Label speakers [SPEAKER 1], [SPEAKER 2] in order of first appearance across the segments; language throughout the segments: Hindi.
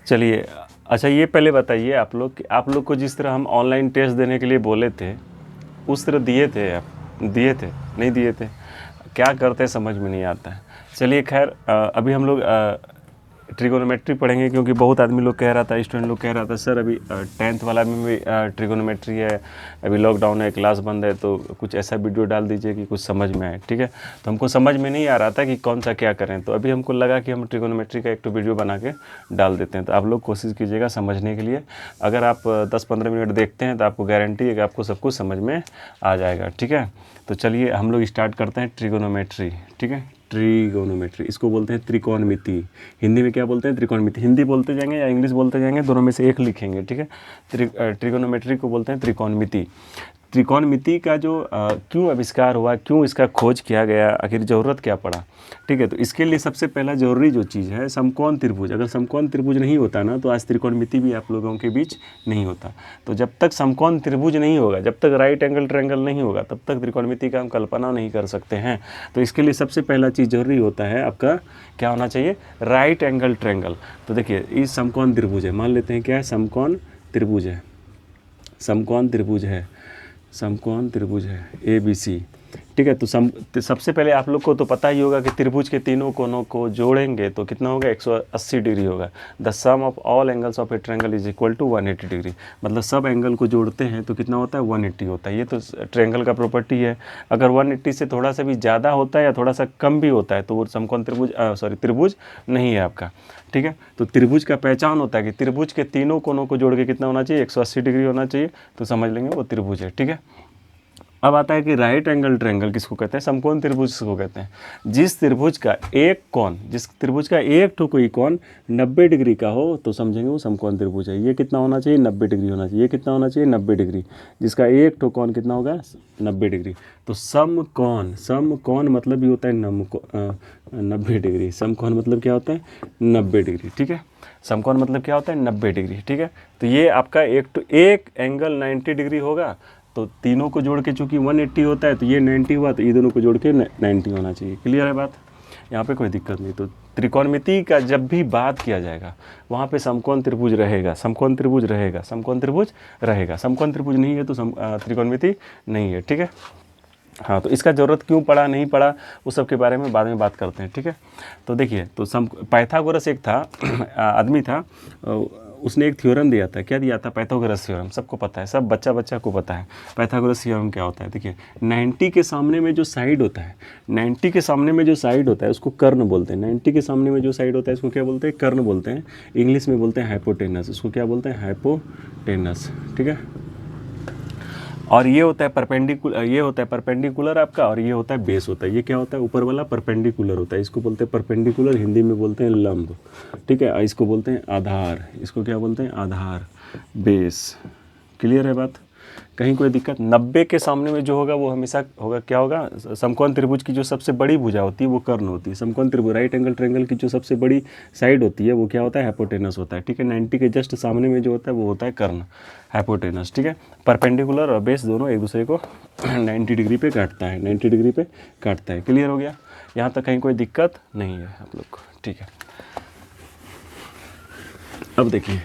[SPEAKER 1] चलिए, अच्छा ये पहले बताइए आप लोग कि आप लोग को जिस तरह हम ऑनलाइन टेस्ट देने के लिए बोले थे, उस तरह दिए थे आप? दिए थे? नहीं दिए थे? क्या करते हैं समझ में नहीं आता है। चलिए खैर, अभी हम लोग ट्रिगोनोमेट्री पढ़ेंगे, क्योंकि बहुत आदमी लोग कह रहा था, स्टूडेंट लोग कह रहा था सर अभी 10th वाला में भी ट्रिगोनोमेट्री है, अभी लॉकडाउन है, क्लास बंद है, तो कुछ ऐसा वीडियो डाल दीजिए कि कुछ समझ में आए। ठीक है, तो हमको समझ में नहीं आ रहा था कि कौन सा क्या करें, तो अभी हमको लगा कि हम ट्रिगोनोमेट्री का एक तो वीडियो बना के डाल देते हैं। तो आप लोग कोशिश कीजिएगा समझने के लिए। अगर आप 10-15 मिनट देखते हैं तो आपको गारंटी है कि आपको सब कुछ समझ में आ जाएगा। ठीक है, तो चलिए हम लोग स्टार्ट करते हैं ट्रिगोनोमेट्री। ठीक है, ट्रिगोनोमेट्री, इसको बोलते हैं त्रिकोणमिति। हिंदी में क्या बोलते हैं? त्रिकोणमिति। हिंदी बोलते जाएंगे या इंग्लिश बोलते जाएंगे, दोनों में से एक लिखेंगे। ठीक है, ट्रिगोनोमेट्री को बोलते हैं त्रिकोणमिति। त्रिकोणमिति का जो क्यों आविष्कार हुआ, क्यों इसका खोज किया गया, आखिर ज़रूरत क्या पड़ा? ठीक है, तो इसके लिए सबसे पहला ज़रूरी जो चीज़ है समकोण त्रिभुज। अगर समकोण त्रिभुज नहीं होता ना, तो आज त्रिकोणमिति भी आप लोगों के बीच नहीं होता। तो जब तक समकोण त्रिभुज नहीं होगा, जब तक राइट एंगल ट्रायंगल नहीं होगा, तब तक त्रिकोणमिति का हम कल्पना नहीं कर सकते हैं। तो इसके लिए सबसे पहला चीज़ ज़रूरी होता है आपका क्या होना चाहिए? Right angle triangle. तो देखिए, ये समकोण त्रिभुज है, मान लेते हैं क्या है? समकोण त्रिभुज है, समकोण त्रिभुज है, समकोण त्रिभुज है ABC। ठीक है, तो सबसे पहले आप लोग को तो पता ही होगा कि त्रिभुज के तीनों कोनों को जोड़ेंगे तो कितना होगा? 180 डिग्री होगा। The sum of all angles of a triangle is equal to 180 degree. मतलब सब एंगल को जोड़ते हैं तो कितना होता है? 180 होता है। ये तो ट्रायंगल का प्रॉपर्टी है। अगर 180 से थोड़ा सा भी ज़्यादा होता है या थोड़ा सा कम भी होता है तो वो समकोण त्रिभुज नहीं है आपका। ठीक है, तो त्रिभुज का पहचान होता है कि त्रिभुज के तीनों कोनों को जोड़ के कितना होना चाहिए? 180 डिग्री होना चाहिए, तो समझ लेंगे वो त्रिभुज है। ठीक है, अब आता है कि राइट एंगल ट्रायंगल किसको कहते हैं? समकोण त्रिभुज किसको कहते हैं? जिस त्रिभुज का एक ठो कोई कोण 90 डिग्री का हो तो समझेंगे वो समकोण त्रिभुज है। ये कितना होना चाहिए? 90 डिग्री होना चाहिए। ये कितना होना चाहिए? 90 डिग्री। जिसका एक ठो कोण कितना होगा? 90 डिग्री। तो समकोण मतलब भी होता है 90 डिग्री। समकोण मतलब क्या होता है? 90 डिग्री। ठीक है, समकोण मतलब क्या होता है? 90 डिग्री। ठीक है, तो ये आपका एक एंगल 90 डिग्री होगा, तो तीनों को जोड़ के चूंकि 180 होता है तो ये 90 हुआ, तो ये दोनों को जोड़ के 90 होना चाहिए। क्लियर है बात? यहाँ पे कोई दिक्कत नहीं। तो त्रिकोणमिति का जब भी बात किया जाएगा वहाँ पे समकोण त्रिभुज रहेगा, समकोण त्रिभुज रहेगा, समकोण त्रिभुज रहेगा। समकोण त्रिभुज नहीं है तो त्रिकोणमिति नहीं है। ठीक है, हाँ, तो इसका ज़रूरत क्यों पड़ा, नहीं पड़ा, उस सब के बारे में बाद में बात करते हैं। ठीक है, तो देखिए, तो पाइथागोरस एक था आदमी था, उसने एक थ्योरम दिया था। क्या दिया था? Pythagoras theorem. सबको पता है, सब बच्चा को पता है पाइथागोरस थ्योरम क्या होता है। देखिए, 90 के सामने में जो साइड होता है, 90 के सामने में जो साइड होता है उसको कर्ण बोलते हैं। 90 के सामने में जो साइड होता है उसको क्या बोलते हैं? कर्ण बोलते हैं। इंग्लिश में बोलते हैं हाइपोटेनस। उसको क्या बोलते हैं? हाइपोटेनस। ठीक है, और ये होता है परपेंडिकुलर आपका, और ये होता है बेस होता है। ये क्या होता है? ऊपर वाला परपेंडिकुलर होता है, इसको बोलते हैं परपेंडिकुलर, हिंदी में बोलते हैं लंब। ठीक है, इसको बोलते हैं आधार। इसको क्या बोलते हैं? आधार, बेस। क्लियर है बात? कहीं कोई दिक्कत? 90 के सामने में जो होगा वो हमेशा होगा, क्या होगा? समकोण त्रिभुज की जो सबसे बड़ी भुजा होती है वो कर्ण होती है। समकोण त्रिभुज राइट एंगल ट्रायंगल की जो सबसे बड़ी साइड होती है वो क्या होता है? हाइपोटेनस होता है। ठीक है, 90 के जस्ट सामने में जो होता है वो होता है कर्ण, हाइपोटेनस। ठीक है, परपेंडिकुलर और बेस दोनों एक दूसरे को 90 डिग्री पे काटता है, 90 डिग्री पे काटता है। क्लियर हो गया? यहाँ तक कहीं कोई दिक्कत नहीं है आप लोग को? ठीक है, अब देखिए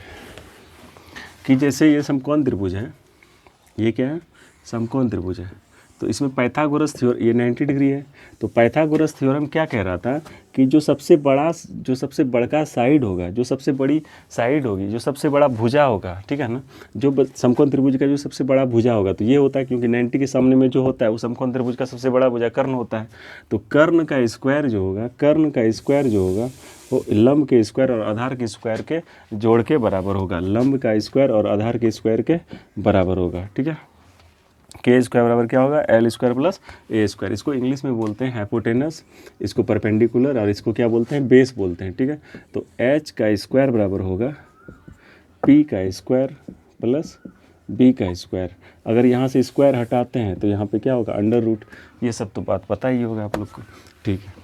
[SPEAKER 1] कि जैसे ये समकोण त्रिभुज है, ये क्या है? समकोण त्रिभुज है। तो इसमें पाइथागोरस थ्योरम, ये 90 डिग्री है, तो पाइथागोरस थ्योरम क्या कह रहा था कि जो सबसे बड़का साइड होगा, जो सबसे बड़ी साइड होगी, जो सबसे बड़ा भुजा होगा, ठीक है ना, जो समकोण त्रिभुज का जो सबसे बड़ा भुजा होगा, तो ये होता है क्योंकि 90 के सामने में जो होता है वो समकोण त्रिभुज का सबसे बड़ा भुजा कर्ण होता है। तो कर्ण का स्क्वायर जो होगा वो लंब के स्क्वायर और आधार के स्क्वायर के जोड़ के बराबर होगा। लंब का स्क्वायर और आधार के स्क्वायर के बराबर होगा। ठीक है, के स्क्वायर बराबर क्या होगा? एल स्क्वायर प्लस ए स्क्वायर। इसको इंग्लिश में बोलते हैं हाइपोटेनस, इसको परपेंडिकुलर, और इसको क्या बोलते हैं? बेस बोलते हैं। ठीक है, तो एच का स्क्वायर बराबर होगा पी का स्क्वायर प्लस बी का स्क्वायर। अगर यहाँ से स्क्वायर हटाते हैं तो यहाँ पे क्या होगा? Under root. ये सब तो बात पता ही होगा आप लोग को। ठीक है,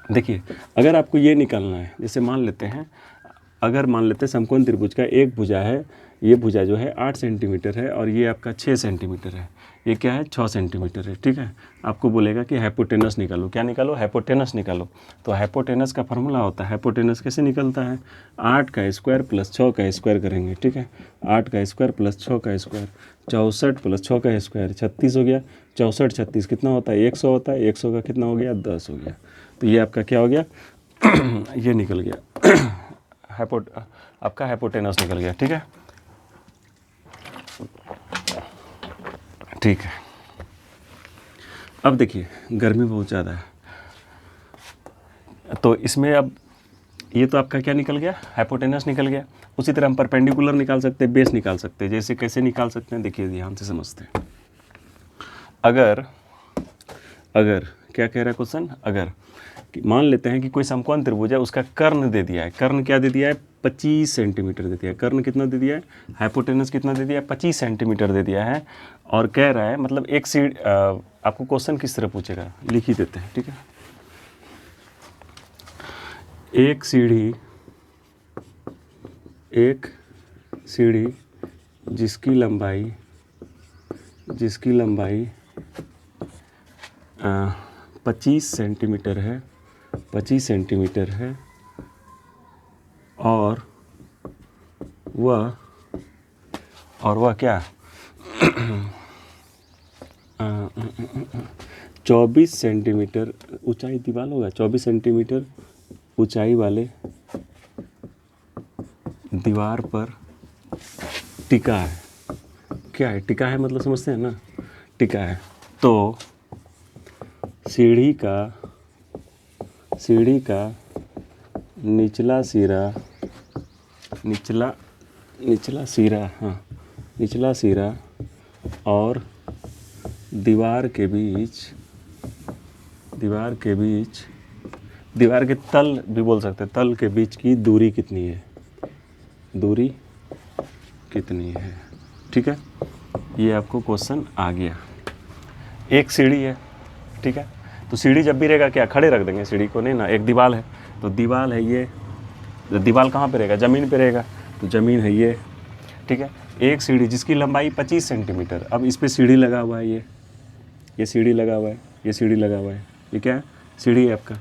[SPEAKER 1] देखिए, अगर आपको ये निकालना है, जैसे मान लेते हैं समकोण त्रिभुज का एक भुजा है, ये भुजा जो है 8 सेंटीमीटर है और ये आपका 6 सेंटीमीटर है। ये क्या है 6 सेंटीमीटर है, ठीक है। आपको बोलेगा कि हाइपोटेनस निकालो, क्या निकालो, हाइपोटेनस निकालो। तो हाइपोटेनस का फार्मूला होता है, हाइपोटेनस कैसे निकलता है, 8 का स्क्वायर प्लस 6 का स्क्वायर करेंगे, ठीक है। 8 का स्क्वायर प्लस 6 का स्क्वायर, 64 प्लस 6 का स्क्वायर 36 हो गया। 64 36 कितना होता है, 100 होता है। 100 का कितना हो गया, 10 हो गया। तो ये आपका क्या हो गया ये निकल गया आपका हाइपोटेनस निकल गया, ठीक है। ठीक है, अब देखिए गर्मी बहुत ज़्यादा है, तो इसमें अब ये तो आपका क्या निकल गया, हाइपोटेनस निकल गया। उसी तरह हम परपेंडिकुलर निकाल सकते हैं, बेस निकाल सकते हैं। जैसे कैसे निकाल सकते हैं, देखिए ध्यान से समझते हैं। अगर क्या कह रहा है क्वेश्चन, अगर मान लेते हैं कि कोई समकोण त्रिभुज है, उसका कर्ण दे दिया है। कर्ण क्या दे दिया है, 25 सेंटीमीटर दे दिया है। कर्ण कितना दे दिया है, हाइपोटेनस कितना दे दिया है, 25 सेंटीमीटर दे दिया है। और कह रहा है मतलब एक सीढ़ी, आपको क्वेश्चन किस तरह पूछेगा, लिख ही देते हैं, ठीक है। एक सीढ़ी जिसकी लंबाई 25 सेंटीमीटर है, 25 सेंटीमीटर है, और वह क्या 24 सेंटीमीटर ऊंचाई दीवार होगा, 24 सेंटीमीटर ऊंचाई वाले दीवार पर टिका है। क्या है, टिका है मतलब समझते हैं ना, टिका है। तो सीढ़ी का निचला सिरा और दीवार के तल भी बोल सकते हैं, तल के बीच की दूरी कितनी है, ठीक है। ये आपको क्वेश्चन आ गया। एक सीढ़ी है, ठीक है। तो सीढ़ी जब भी रहेगा क्या, खड़े रख देंगे सीढ़ी को, नहीं ना। एक दीवार है, तो दीवार है ये, दीवार कहाँ पे रहेगा, ज़मीन पे रहेगा, तो ज़मीन है ये, ठीक है। एक सीढ़ी जिसकी लंबाई 25 सेंटीमीटर, अब इस पर सीढ़ी लगा हुआ है, ये सीढ़ी लगा हुआ है, ये सीढ़ी लगा हुआ है, ये क्या है, सीढ़ी है आपका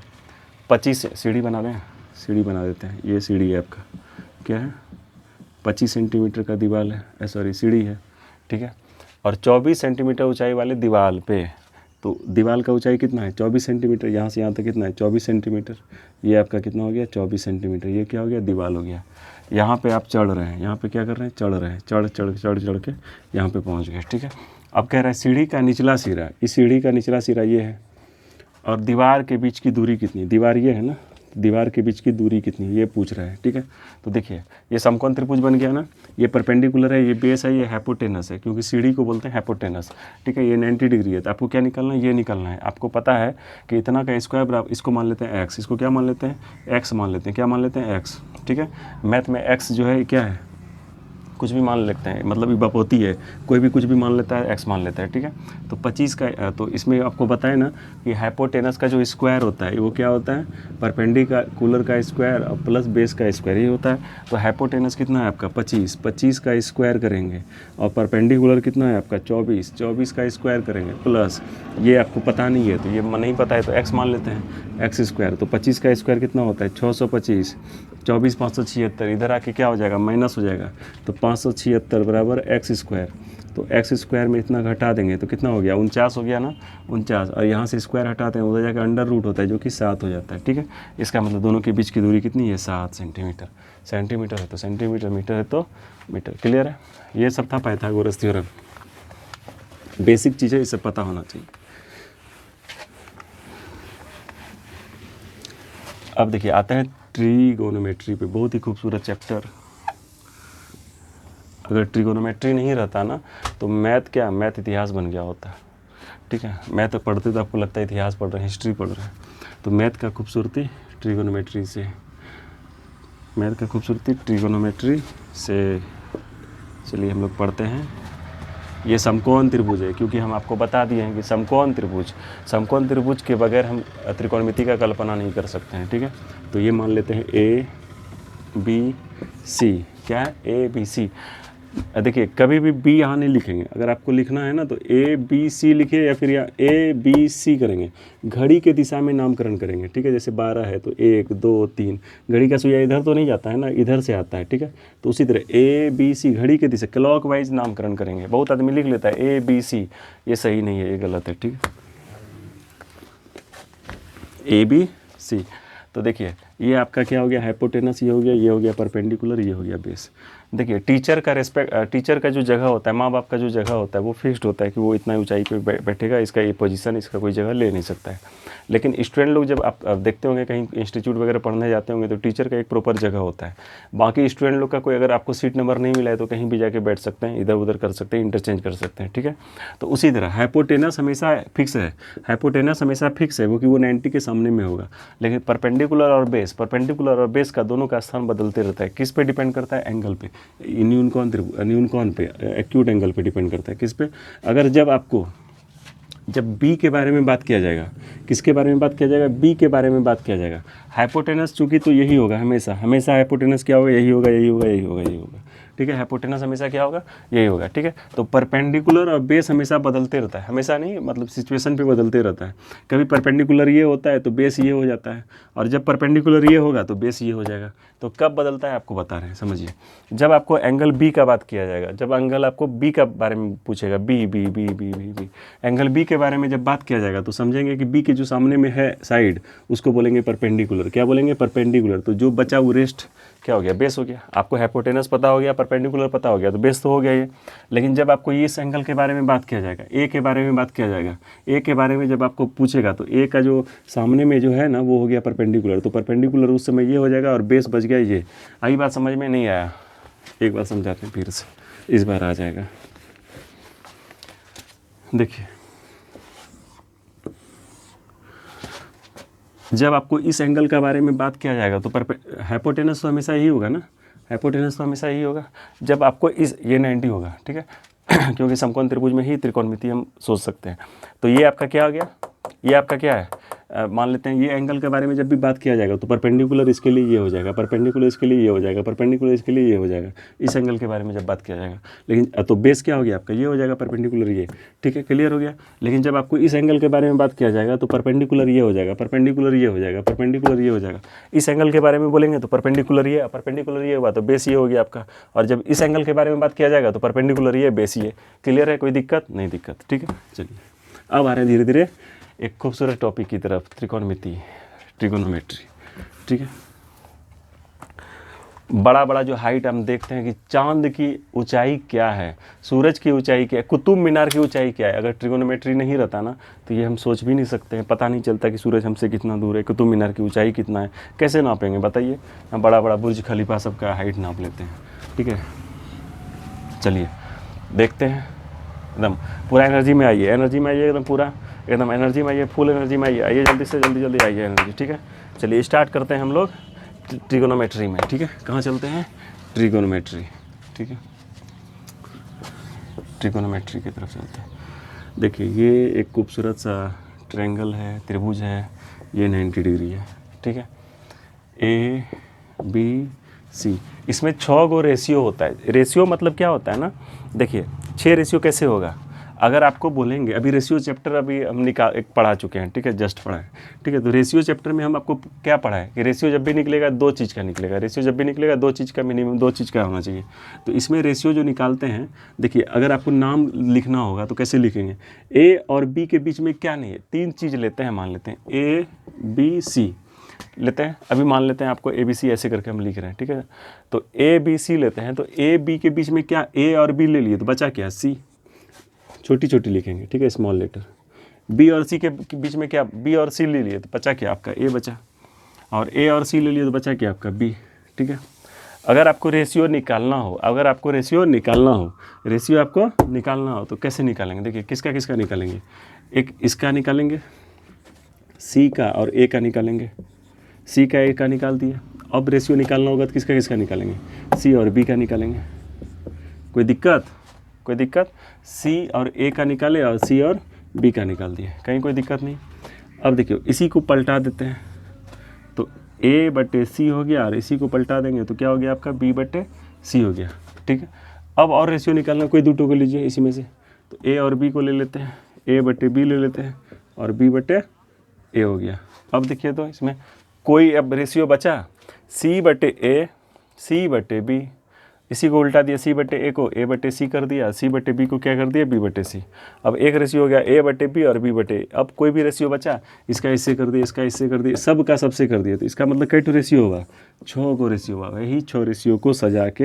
[SPEAKER 1] 25 सीढ़ी बना देते हैं। ये सीढ़ी है आपका, क्या है, 25 सेंटीमीटर का दीवार है, सॉरी सीढ़ी है, ठीक है। और 24 सेंटीमीटर ऊंचाई वाले दीवार पे, तो दीवार का ऊंचाई कितना है, 24 सेंटीमीटर, यहाँ से यहाँ तक कितना है, 24 सेंटीमीटर। ये आपका कितना हो गया, 24 सेंटीमीटर। ये क्या हो गया, दीवार हो गया। यहाँ पे आप चढ़ रहे हैं, यहाँ पे क्या कर रहे हैं, चढ़ रहे हैं, चढ़ के यहाँ पे पहुँच गए, ठीक है। अब कह रहा है सीढ़ी का निचला सिरा, इस सीढ़ी का निचला सिरा ये है, और दीवार के बीच की दूरी कितनी, दीवार ये है ना, दीवार के बीच की दूरी कितनी, ये पूछ रहा है, ठीक है। तो देखिए ये समकोण त्रिभुज बन गया ना, ये परपेंडिकुलर है, ये बेस है, ये हाइपोटेनस है, क्योंकि सीढ़ी को बोलते हैं हाइपोटेनस, ठीक है। ये 90 डिग्री है, तो आपको क्या निकालना है, ये निकालना है। आपको पता है कि इतना का स्क्वायर बराबर, इसको मान लेते हैं एक्स, इसको क्या मान लेते हैं, एक्स मान लेते हैं, क्या मान लेते हैं, एक्स, ठीक है। मैथ में एक्स जो है क्या है, कुछ भी मान लेते हैं, मतलब ये बपोती है, कोई भी कुछ भी मान लेता है, एक्स मान लेता है, ठीक है। तो 25 का, तो इसमें आपको बताए ना कि हाइपोटेनस का जो स्क्वायर होता है वो क्या होता है, परपेंडिकुलर का स्क्वायर और प्लस बेस का स्क्वायर, ये होता है। तो हाइपोटेनस कितना है आपका 25 का स्क्वायर करेंगे, और परपेंडिकुलर कितना है आपका 24 का स्क्वायर करेंगे, प्लस ये आपको पता नहीं है, तो ये नहीं पता है तो एक्स मान लेते हैं, एक्स स्क्वायर। तो 25 का स्क्वायर कितना होता है, 625, 24 576, इधर आके क्या हो जाएगा, माइनस हो जाएगा, तो 576 बराबर एक्स स्क्वायर। तो एक्स स्क्वायर में इतना घटा देंगे तो कितना हो गया, 49 हो गया ना, 49, और यहाँ से स्क्वायर हटाते हैं, उधर जाकर अंडर रूट होता है जो कि 7 हो जाता है, ठीक है। इसका मतलब दोनों के बीच की दूरी कितनी है, 7 सेंटीमीटर। सेंटीमीटर है तो सेंटीमीटर, मीटर है तो मीटर। क्लियर है, ये सब था पाइथागोरस थ्योरम, बेसिक चीज़ें इसे पता होना चाहिए। अब देखिए आते हैं ट्रिगोनोमेट्री पे, बहुत ही खूबसूरत चैप्टर। अगर ट्रिगोनोमेट्री नहीं रहता ना तो मैथ इतिहास बन गया होता, ठीक है। मैथ पढ़ते तो आपको लगता है इतिहास पढ़ रहे हैं, हिस्ट्री पढ़ रहे हैं, तो मैथ का खूबसूरती ट्रिगोनोमेट्री से चलिए हम लोग पढ़ते हैं। ये समकोण त्रिभुज है, क्योंकि हम आपको बता दिए हैं कि समकोण त्रिभुज के बगैर हम त्रिकोणमिति का कल्पना नहीं कर सकते हैं, ठीक है। तो ये मान लेते हैं A B C, क्या है A B C। देखिए कभी भी बी यहाँ नहीं लिखेंगे, अगर आपको लिखना है ना तो ए बी सी लिखिए या फिर यहाँ ए बी सी करेंगे, घड़ी के दिशा में नामकरण करेंगे, ठीक है। जैसे 12 है तो 1 2 3, घड़ी का सुइया इधर तो नहीं जाता है ना, इधर से आता है, ठीक है। तो उसी तरह ए बी सी घड़ी के दिशा क्लॉक वाइज नामकरण करेंगे। बहुत आदमी लिख लेता है ए बी सी, ये सही नहीं है, ये गलत है, ठीक है। ए बी सी, तो देखिए ये आपका क्या हो गया, हाइपोटेनस ये हो गया, ये हो गया परपेंडिकुलर, ये हो गया बेस। देखिए टीचर का टीचर का जो जगह होता है, माँ बाप का जो जगह होता है वो फिक्स्ड होता है कि वो इतना ऊंचाई पे बैठेगा, इसका ये पोजीशन, इसका कोई जगह ले नहीं सकता है। लेकिन स्टूडेंट लोग जब आप देखते होंगे कहीं इंस्टीट्यूट वगैरह पढ़ने जाते होंगे तो टीचर का एक प्रॉपर जगह होता है। बाकी स्टूडेंट लोग का कोई अगर आपको सीट नंबर नहीं मिला है तो कहीं भी जाके बैठ सकते हैं, इधर उधर कर सकते हैं, इंटरचेंज कर सकते हैं, ठीक है। तो उसी तरह हाइपोटेनस हमेशा फिक्स है, हाइपोटेनस हमेशा फिक्स है, वो कि वो 90 के सामने में होगा। लेकिन परपेंडिकुलर और बेस, परपेंडिकुलर और बेस का दोनों का स्थान बदलते रहता है। किस पे डिपेंड करता है, एंगल पे, न्यून कौन पे, एक्यूट एंगल पे डिपेंड करता है। किस पे, अगर जब बी के बारे में बात किया जाएगा, किसके बारे में बात किया जाएगा, बी के बारे में बात किया जाएगा। हाइपोटेनस चूंकि तो यही होगा हमेशा, हमेशा हाइपोटेनस क्या होगा, यही होगा, यही होगा, यही होगा, यही होगा, ठीक है। हाइपोटेनस हमेशा क्या होगा, यही होगा, ठीक है। तो परपेंडिकुलर और बेस हमेशा बदलते रहता है, हमेशा नहीं मतलब सिचुएशन पे बदलते रहता है। कभी परपेंडिकुलर ये होता है तो बेस ये हो जाता है, और जब परपेंडिकुलर ये होगा तो बेस ये हो जाएगा। तो कब बदलता है आपको बता रहे हैं, समझिए। जब आपको एंगल बी का बात किया जाएगा, जब एंगल आपको बी का बारे में पूछेगा, B B B B B B angle B के बारे में जब बात किया जाएगा तो समझेंगे कि बी के जो सामने में है साइड, उसको बोलेंगे परपेंडिकुलर। क्या बोलेंगे, परपेंडिकुलर। तो जो बचा वो रेस्ट क्या हो गया, बेस हो गया। आपको हाइपोटेनस पता हो गया, परपेंडिकुलर पता हो गया, तो बेस तो हो गया ये। लेकिन जब आपको इस एंगल के बारे में बात किया जाएगा, ए के बारे में बात किया जाएगा, ए के बारे में जब आपको पूछेगा तो ए का जो सामने में जो है ना वो हो गया परपेंडिकुलर। तो परपेंडिकुलर उस समय ये हो जाएगा और बेस बच गया ये। आई बात समझ में, नहीं आया, एक बार समझाते हैं फिर से, इस बार आ जाएगा। देखिए जब आपको इस एंगल के बारे में बात किया जाएगा तो हाइपोटेनस तो हमेशा यही होगा ना, हाइपोटेनस तो हमेशा यही होगा। जब आपको ये 90 होगा, ठीक है क्योंकि समकोण त्रिभुज में ही त्रिकोणमिति हम सोच सकते हैं। तो ये आपका क्या हो गया, ये आपका क्या है, मान लेते हैं ये एंगल के बारे में जब भी बात किया जाएगा तो परपेंडिकुलर इसके लिए ये हो जाएगा, परपेंडिकुलर इसके लिए ये हो जाएगा, परपेंडिकुलर इसके लिए ये हो जाएगा, इस एंगल के बारे में जब बात किया जाएगा। लेकिन तो बेस क्या हो गया आपका, ये हो जाएगा परपेंडिकुलर ये, ठीक है, क्लियर हो गया। लेकिन जब आपको इस एंगल के बारे में बात किया जाएगा तो परपेंडिकुलर ये हो जाएगा, परपेंडिकुलर ये हो जाएगा, परपेंडिकुलर ये हो जाएगा। इस एंगल के बारे में बोलेंगे तो परपेंडिकुलर ये, परपेंडिकुलर ये हुआ तो बेस ये हो गया आपका। और जब इस एंगल के बारे में बात किया जाएगा तो परपेंडिकुलर ये, बेस ये। क्लियर है, कोई दिक्कत नहीं, दिक्कत, ठीक है। चलिए अब आ रहे हैं धीरे धीरे एक खूबसूरत टॉपिक की तरफ, त्रिकोणमिति, ट्रिगोनोमेट्री, ठीक है। बड़ा बड़ा जो हाइट हम देखते हैं कि चांद की ऊंचाई क्या है, सूरज की ऊंचाई क्या है, कुतुब मीनार की ऊंचाई क्या है। अगर ट्रिगोनोमेट्री नहीं रहता ना तो ये हम सोच भी नहीं सकते हैं, पता नहीं चलता कि सूरज हमसे कितना दूर है, कुतुब मीनार की ऊंचाई कितना है, कैसे नापेंगे बताइए। हम बड़ा बड़ा बुर्ज खलीफा सबका हाइट नाप लेते हैं, ठीक है। चलिए देखते हैं, एकदम पूरा एनर्जी में आइए, एनर्जी में आइए, एकदम पूरा एकदम एनर्जी में आइए, फुल एनर्जी में आइए, आइए जल्दी से जल्दी जल्दी आइए एनर्जी, ठीक है। चलिए स्टार्ट करते हैं हम लोग ट्रिगोनोमेट्री में, ठीक है। कहाँ चलते हैं, ट्रिगोनोमेट्री, ठीक है, ट्रिगोनोमेट्री की तरफ चलते हैं। देखिए ये एक खूबसूरत सा ट्रायंगल है, त्रिभुज है, ये 90 डिग्री है, ठीक है, ए बी सी। इसमें 6 गो रेशियो होता है। रेशियो मतलब क्या होता है ना, देखिए 6 रेशियो कैसे होगा। अगर आपको बोलेंगे, अभी रेशियो चैप्टर अभी हम एक पढ़ा चुके हैं, ठीक है, जस्ट पढ़ा है, ठीक है। तो रेशियो चैप्टर में हम आपको क्या पढ़ा है कि रेशियो जब भी निकलेगा 2 चीज़ का निकलेगा, रेशियो जब भी निकलेगा 2 चीज़ का, मिनिमम 2 चीज़ का होना चाहिए। तो इसमें रेशियो जो निकालते हैं, देखिए अगर आपको नाम लिखना होगा तो कैसे लिखेंगे, ए और बी के बीच में क्या नहीं है, 3 चीज़ लेते हैं, मान लेते हैं ए बी सी लेते हैं। अभी मान लेते हैं आपको ए बी सी ऐसे करके हम लिख रहे हैं, ठीक है। तो ए बी सी लेते हैं, तो ए बी के बीच में क्या, ए और बी ले लिए तो बचा क्या, सी, छोटी छोटी लिखेंगे, ठीक है, स्मॉल लेटर। बी और सी के बीच में क्या, बी और सी ले लिए तो बचा क्या आपका, ए बचा, और ए और सी ले लिए तो बचा क्या आपका, बी, ठीक है। अगर आपको रेशियो निकालना हो, अगर आपको रेशियो निकालना हो, रेशियो आपको निकालना हो तो कैसे निकालेंगे, देखिए किसका किसका निकालेंगे, एक इसका निकालेंगे, सी का और ए का निकालेंगे, सी का ए का निकाल दिया। अब रेशियो निकालना होगा तो किसका किसका निकालेंगे, सी और बी का निकालेंगे। कोई दिक्कत, कोई दिक्कत, सी और ए का निकाले और सी और बी का निकाल दिए, कहीं कोई दिक्कत नहीं। अब देखिए इसी को पलटा देते हैं, तो ए बटे सी हो गया, और इसी को पलटा देंगे तो क्या हो गया आपका, बी बटे सी हो गया, ठीक है। अब और रेशियो निकालना, कोई दूटों को लीजिए इसी में से, तो ए और बी को ले लेते हैं, ए बटे बी ले लेते हैं और बी बटे ए हो गया। अब देखिए तो इसमें कोई अब रेशियो बचा, सी बटे ए, सी बटे बी, इसी को उल्टा दिया, सी बटे ए को ए बटे सी कर दिया, सी बटे बी को क्या कर दिया, बी बटे सी। अब एक रेशियो हो गया ए बटे बी और बी बटे ए। अब कोई भी रेशियो बचा, इसका इससे कर दिया, इसका इससे कर दिया, सब का सबसे कर दिया, तो इसका मतलब कई तो रेशियो होगा, 6 को रेशियो होगा। यही 6 रेशियो को सजा के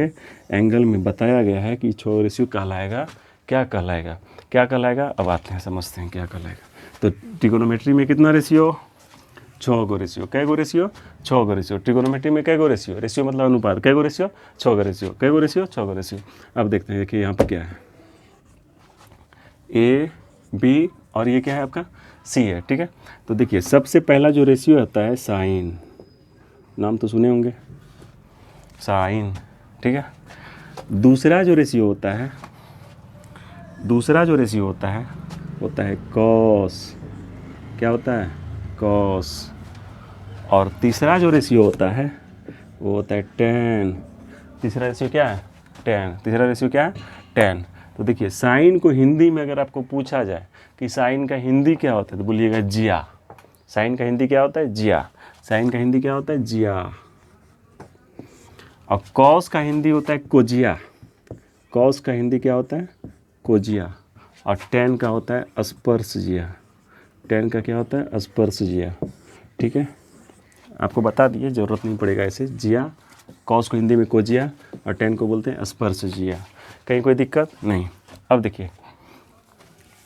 [SPEAKER 1] एंगल में बताया गया है कि 6 रेशियो कहलाएगा, क्या कहलाएगा, क्या कहलाएगा। अब आते हैं समझते हैं क्या कहलाएगा। तो ट्रिगोनोमेट्री में कितना रेशियो, 6 गो रेशियो। कै गो रेशियो, 6 गो रेशियो। ट्रिगोनोमेट्री में कै गो रेशियो, रेशियो मतलब अनुपात, कै गो रेशियो, 6 गो रेशियो। कै गो रेशियो, 6 गो रेशियो। अब देखते हैं, देखिए यहाँ पे क्या है, ए बी और ये क्या है आपका सी है, ठीक है। तो देखिए सबसे पहला जो रेशियो आता है साइन, नाम तो सुने होंगे, साइन, ठीक है। दूसरा जो रेशियो होता है, दूसरा जो रेशियो होता है कॉस, क्या होता है, कॉस। और तीसरा जो रेशियो होता है वो होता है टेन। तीसरा रेशियो क्या है, टेन। तीसरा रेशियो क्या है, टेन। तो देखिए साइन को हिंदी में अगर आपको पूछा जाए कि साइन का हिंदी क्या होता है, तो बोलिएगा जिया। साइन का हिंदी क्या होता है, जिया। साइन का हिंदी क्या होता है, जिया। और कॉस का हिंदी होता है कोजिया। कॉस का हिंदी क्या होता है, कोजिया। और टेन का होता है स्पर्शजिया। टेन का क्या होता है, स्पर्शजिया, ठीक है। आपको बता दिए, ज़रूरत नहीं पड़ेगा ऐसे। जिया, कॉस को हिंदी में कोजिया और टेन को बोलते हैं स्पर्शजिया। कहीं कोई दिक्कत नहीं। अब देखिए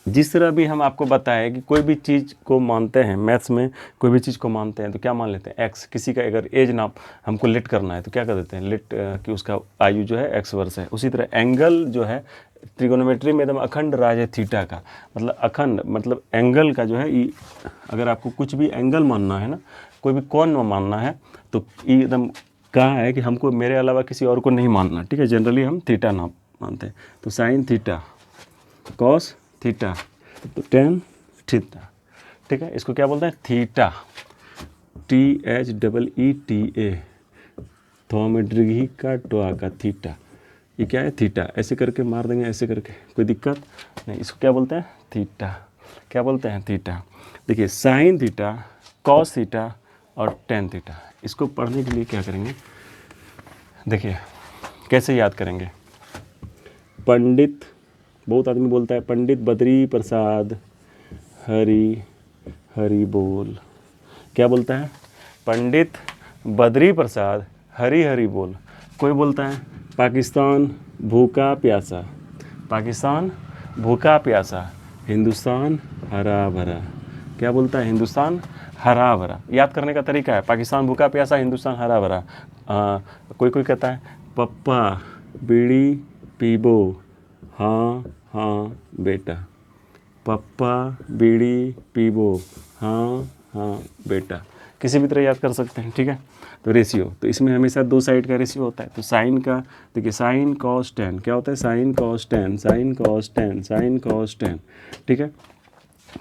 [SPEAKER 1] जिस तरह भी हम आपको बताएं कि कोई भी चीज़ को मानते हैं, मैथ्स में कोई भी चीज़ को मानते हैं तो क्या मान लेते हैं, एक्स। किसी का अगर एज नाम हमको लेट करना है तो क्या कर देते हैं, लेट कि उसका आयु जो है एक्स वर्ष है। उसी तरह एंगल जो है ट्रिगोनोमेट्री में एकदम अखंड राज है थीटा का, मतलब अखंड, मतलब एंगल का जो है अगर आपको कुछ भी एंगल मानना है ना, कोई भी कोण मानना है तो एकदम कहा है कि हमको मेरे अलावा किसी और को नहीं मानना, ठीक है। जनरली हम थीटा नाम मानते हैं। तो साइन थीटा, कॉस थीटा, तो टेन थीटा, ठीक है। इसको क्या बोलते हैं, थीटा, THEETA, थोमेड्रिगी का टोआ का थीटा। ये क्या है, थीटा। ऐसे करके मार देंगे, ऐसे करके, कोई दिक्कत नहीं। इसको क्या बोलते हैं, थीटा। क्या बोलते हैं, थीटा। देखिए साइन थीटा, कॉस थीटा और टेन थीटा। इसको पढ़ने के लिए क्या करेंगे, देखिए कैसे याद करेंगे। पंडित, बहुत आदमी बोलता है पंडित बद्री प्रसाद हरि हरि बोल। क्या बोलता है, पंडित बद्री प्रसाद हरि हरि बोल। कोई बोलता है पाकिस्तान भूखा प्यासा, पाकिस्तान भूखा प्यासा, हिंदुस्तान हरा भरा। क्या बोलता है, हिंदुस्तान हरा भरा। याद करने का तरीका है, पाकिस्तान भूखा प्यासा, हिंदुस्तान हरा भरा। कोई कोई कहता है पप्पा बीड़ी पीबो, हाँ हाँ बेटा। पप्पा बीड़ी पीबो, हाँ हाँ बेटा। किसी भी तरह याद कर सकते हैं, ठीक है। तो रेशियो, तो इसमें हमेशा 2 साइड का रेशियो होता है। तो साइन का देखिए, साइन कॉस टेन, क्या होता है, sine cos tan, sine cos tan, sine cos tan, ठीक है।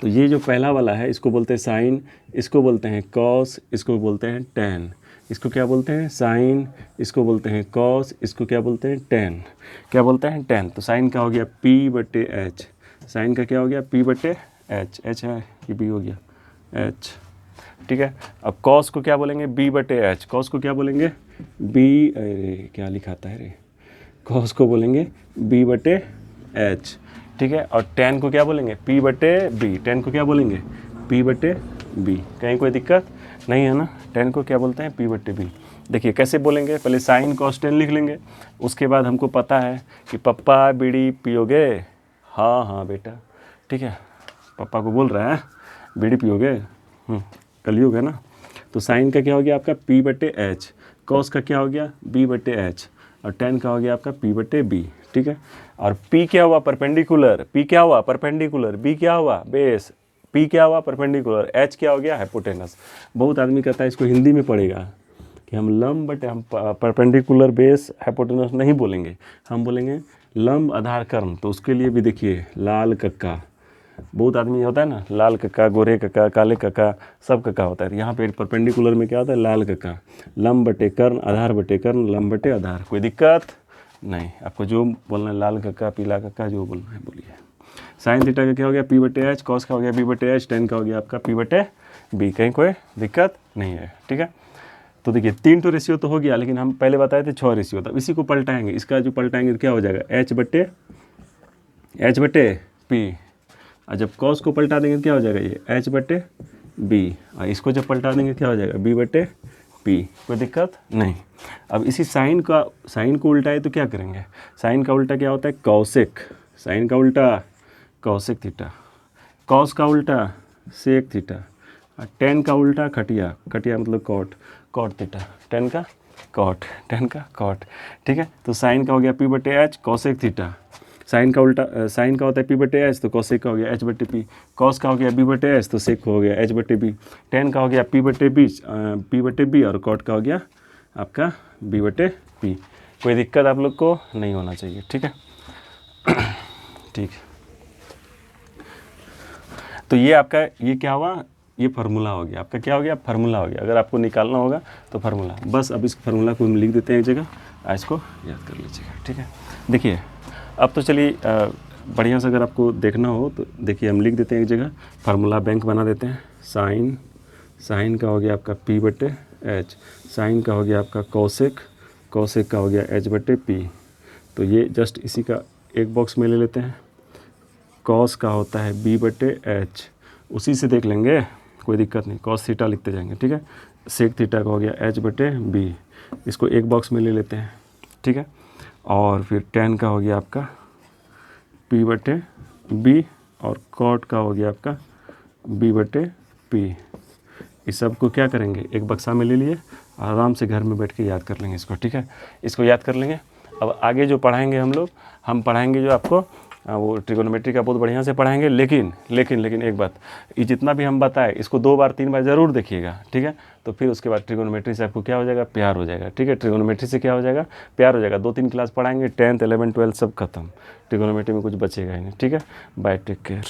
[SPEAKER 1] तो ये जो पहला वाला है इसको बोलते हैं साइन, इसको बोलते हैं कॉस, इसको बोलते हैं टेन। इसको क्या बोलते हैं, साइन, इसको बोलते हैं कॉस, इसको क्या बोलते हैं, टेन। क्या बोलते हैं, टेन। तो साइन का हो गया P बटे एच। साइन का क्या हो गया, P बटे एच। एच है कि B हो गया, एच, ठीक है। अब कॉस को क्या बोलेंगे, B बटे एच। कॉस को क्या बोलेंगे, B, अरे क्या लिखाता है रे, कॉस को बोलेंगे B बटे एच, ठीक है। और टेन को क्या बोलेंगे, P बटे B। टेन को क्या बोलेंगे, P बटे B। कहीं कोई दिक्कत नहीं है ना। टेन को क्या बोलते हैं, P बटे B। देखिए कैसे बोलेंगे, पहले साइन कॉस टेन लिख लेंगे, उसके बाद हमको पता है कि पप्पा बीड़ी पियोगे, हाँ हाँ बेटा, ठीक है। पापा को बोल रहा है बीड़ी पियोगे, कलयुग है ना। तो साइन का क्या हो गया आपका, P बटे एच। कॉस का क्या हो गया, B बटे एच। और टेन का हो गया आपका P बटे B, ठीक है। और P क्या हुआ, परपेंडिकुलर। P क्या हुआ, परपेंडिकुलर। B क्या हुआ, बेस। P क्या हुआ, परपेंडिकुलर। H क्या हो गया, हाइपोटेनस। बहुत आदमी कहता है इसको हिंदी में पढ़ेगा कि हम लंब बटे, हम परपेंडिकुलर बेस हाइपोटेनस नहीं बोलेंगे, हम बोलेंगे लंब आधार कर्ण। तो उसके लिए भी देखिए लाल कक्का, बहुत आदमी होता है ना, लाल कक्का, गोरे कक्का, काले कक्का, सब कक्का होता है। यहाँ पे परपेंडिकुलर में क्या होता है, लाल कक्का। लंब बटे कर्ण, आधार बटे कर्ण, लंब बटे आधार। कोई दिक्कत नहीं, आपको जो बोलना है लाल कक्का पीला कक्का जो बोलना है बोलिए। साइन थीटा का क्या हो गया पी बटे एच, कॉस का हो गया बी बटे एच, टेन का हो गया आपका पी बटे बी। कहीं कोई दिक्कत नहीं है, ठीक है। तो देखिए 3 तो रेशियो तो हो गया, लेकिन हम पहले बताए थे 6 रेशियो था। इसी को पलटाएंगे, इसका जो पलटाएंगे तो क्या हो जाएगा एच बटे पी, और जब कॉस को पलटा देंगे तो क्या हो जाएगा ये एच बटे बी, और इसको जब पलटा देंगे क्या हो जाएगा बी बटे पी। कोई दिक्कत नहीं। अब इसी साइन को उल्टा है तो क्या करेंगे, साइन का उल्टा क्या होता है कौशिक, साइन का उल्टा कौशिक थीटा, कॉस का उल्टा सेक थीटा, और टेन का उल्टा खटिया, खटिया मतलब कॉट थीटा, टेन का कॉट, ठीक है। तो साइन का हो गया पी बटे एच कौशिक थीटा, साइन का होता है पी बटे एच तो कौशिक का हो गया एच बटे पी, कॉस का हो गया बी बटे एच तो सेक हो गया एच बटे बी, टेन का हो गया पी बटे बी और कॉट का हो गया आपका बी बटे पी। कोई दिक्कत आप लोग को नहीं होना चाहिए, ठीक है। ठीक, तो ये आपका ये क्या हुआ, ये फार्मूला हो गया आपका, क्या हो गया फार्मूला हो गया। अगर आपको निकालना होगा तो फार्मूला, बस अब इस फार्मूला को हम लिख देते हैं एक जगह, इसको याद कर लीजिएगा, ठीक है। देखिए अब तो चलिए बढ़िया से अगर आपको देखना हो तो देखिए हम लिख देते हैं एक जगह, फार्मूला बैंक बना देते हैं। साइन का हो गया आपका पी बटे एच, साइन का हो गया आपका कौशिक का हो गया एच बटे पी। तो ये जस्ट इसी का एक बॉक्स में ले लेते हैं। कॉस का होता है बी बटे एच, उसी से देख लेंगे, कोई दिक्कत नहीं, कॉस थीटा लिखते जाएंगे, ठीक है। सेक थीटा का हो गया एच बटे बी, इसको एक बॉक्स में ले लेते हैं, ठीक है। और फिर टेन का हो गया आपका पी बटे बी, और कॉट का हो गया आपका बी बटे पी। इस सब को क्या करेंगे एक बक्सा में ले लिए, आराम से घर में बैठ के याद कर लेंगे इसको, ठीक है। इसको याद कर लेंगे। अब आगे जो पढ़ाएंगे हम पढ़ाएंगे जो आपको वो ट्रिगोनोमेट्री का बहुत बढ़िया से पढ़ाएंगे, लेकिन एक बात, ये जितना भी हम बताए इसको 2 बार 3 बार ज़रूर देखिएगा, ठीक है। तो फिर उसके बाद ट्रिगोनोमेट्री से आपको क्या हो जाएगा प्यार हो जाएगा, ठीक है। ट्रिगोनोमेट्री से क्या हो जाएगा प्यार हो जाएगा। 2-3 क्लास पढ़ाएंगे, 10th 11th 12th सब खत्म, ट्रिगोनोमेट्री में कुछ बचेगा ही नहीं, ठीक है। Bye, take care.